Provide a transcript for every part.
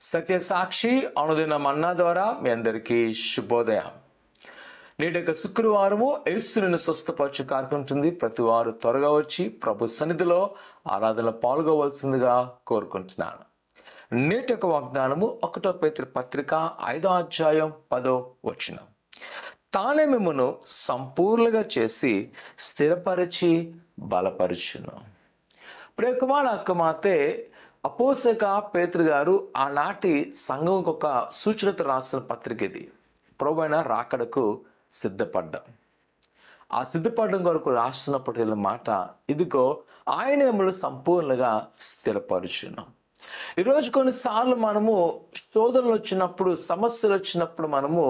సత్యసాక్షి అనుదిన మన్నా ద్వారా మీ అందరికీ శుభోదయం. నేటి యొక్క శుక్రవారము యేసు నిన్ను స్వస్థపరచు కార్యక్రమం ఉంటుంది. ప్రతి వారు త్వరగా వచ్చి ప్రభు సన్నిధిలో ఆరాధనలో పాల్గొవలసిందిగా కోరుకుంటున్నాను. నేటి యొక్క వాగ్దానము 1 పేతురు పత్రిక 5వ అధ్యాయం 10వ వచనం. తానే మిమ్మును సంపూర్ణంగా చేసి స్థిరపరిచి బలపరుచును. ప్రియకుమార అక్కమాతే అపోస్తలుడైన పేతురు గారు ఆనాటి సంఘంకు ఒక సూచనతో రాసిన పత్రిక ఇది. ప్రభువైన రాకడకు సిద్ధపడ్డం. ఆ సిద్ధపడడం కొరకు రాస్తున్నప్పుడు మాట, ఇదిగో ఆయన మిమ్మల్ని సంపూర్ణంగా స్థిరపరుచును. ఈరోజు కొన్నిసార్లు మనము శోధనలు వచ్చినప్పుడు, సమస్యలు వచ్చినప్పుడు మనము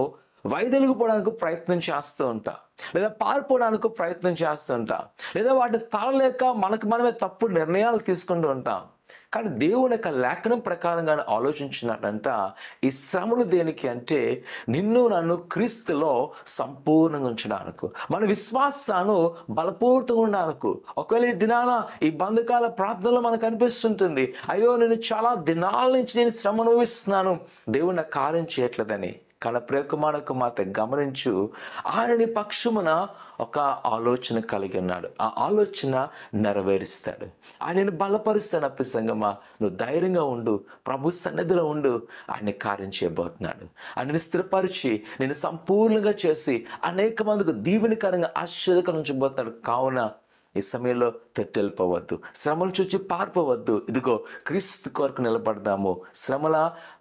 వైదొలిగిపోవడానికి ప్రయత్నం చేస్తూ ఉంటాం, లేదా పారిపోవడానికి ప్రయత్నం చేస్తూ ఉంటాం, లేదా వాటిని తాళలేక మనకు మనమే తప్పుడు నిర్ణయాలు తీసుకుంటూ ఉంటాం. కానీ దేవుని యొక్క లేఖనం ప్రకారంగా ఆలోచించినట్టంట, ఈ శ్రమలు దేనికి అంటే నిన్ను నన్ను క్రీస్తులో సంపూర్ణంగా ఉంచడానికి, మన విశ్వాసాన్ని బలపూర్తంగా ఉండడానికి. ఒకవేళ ఈ దినాన ఈ బంధకాల ప్రార్థనలో మనకు అనిపిస్తుంటుంది, అయ్యో నేను చాలా దినాల నుంచి నేను శ్రమ అనుభవిస్తున్నాను, దేవుని నాకు కార్యం చేయట్లేదని. కానీ ప్రియకుమారకు మాత్రం గమనించు, ఆయన పక్షమున ఒక ఆలోచన కలిగి ఉన్నాడు. ఆ ఆలోచన నెరవేరుస్తాడు. ఆయనను బలపరుస్తాడు. ప్రసంగమా, నువ్వు ధైర్యంగా ఉండు, ప్రభు సన్నిధిలో ఉండు, ఆయన కార్యం చేయబోతున్నాడు. ఆయనను స్థిరపరిచి నేను సంపూర్ణంగా చేసి అనేక మందికి దీవెనకరంగా ఆశీర్వాదకరంగా ఉంచబోతున్నాడు. కావున ఈ సమయంలో తట్టెళ్ళిపోవద్దు, శ్రమలు చూచి పారిపోవద్దు. ఇదిగో క్రీస్తు కొరకు నిలబడదాము. శ్రమల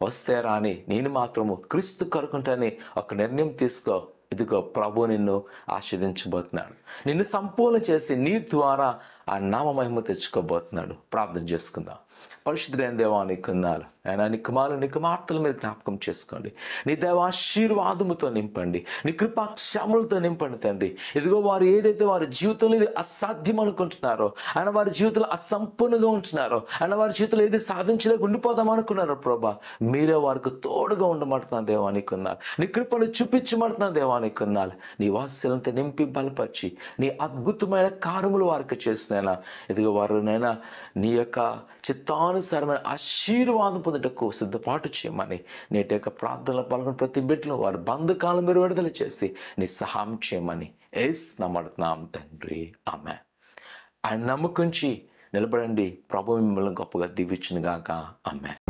వస్తే రాని, నేను మాత్రము క్రీస్తు కొరకుంటాని ఒక నిర్ణయం తీసుకో. ఇదిగో ప్రభు నిన్ను ఆశీర్వదించబోతున్నాడు. నిన్ను సంపూర్ణ చేసి నీ ద్వారా ఆ నామ మహిమ తెచ్చుకోబోతున్నాడు. ప్రార్థన చేసుకుందాం. పరిశుద్ధుడైన దేవా, నీకు వందనాలు. ఆయన నీ కుమారులు నీ కుమార్తెలు మీరు జ్ఞాపకం చేసుకోండి. నీ దైవాశీర్వాదముతో నింపండి, నీ కృపాక్షములతో నింపండి తండ్రి. ఇదిగో వారు ఏదైతే వారి జీవితంలో ఇది అసాధ్యం అనుకుంటున్నారో, ఆయన వారి జీవితంలో అసంపూర్ణంగా ఉంటున్నారో, ఆయన వారి జీవితంలో ఏది సాధించలేక ఉండిపోదాం అనుకున్నారో ప్రభా, మీరే వారికి తోడుగా ఉండమంటున్నాను దేవా, నీకు వందనాలు. నీ కృపను చూపించమంటున్నాను దేవా, నీకు వందనాలు. నీ వాత్సల్యంతో నింపి బలపరిచి నీ అద్భుతమైన కార్యములు వారికి చేస్తున్నా. ఇదిగో వారు నైనా నీ యొక్క చిత్తానుసారమైన ఆశీర్వాదం పొందుటకు సిద్ధపాటు చేయమని నేటి యొక్క ప్రార్థనలో పాల్గొన్న ప్రతి బిడ్డలో వారి బంధకాలను మీరు విడుదల చేసి నీ సహాయం చేయమని యేసు నామమున తండ్రి, ఆమేన్. ఆయన నమ్మకంచి నిలబడండి. ప్రభు మిమ్మల్ని గొప్పగా దీవించును గాక. ఆమేన్.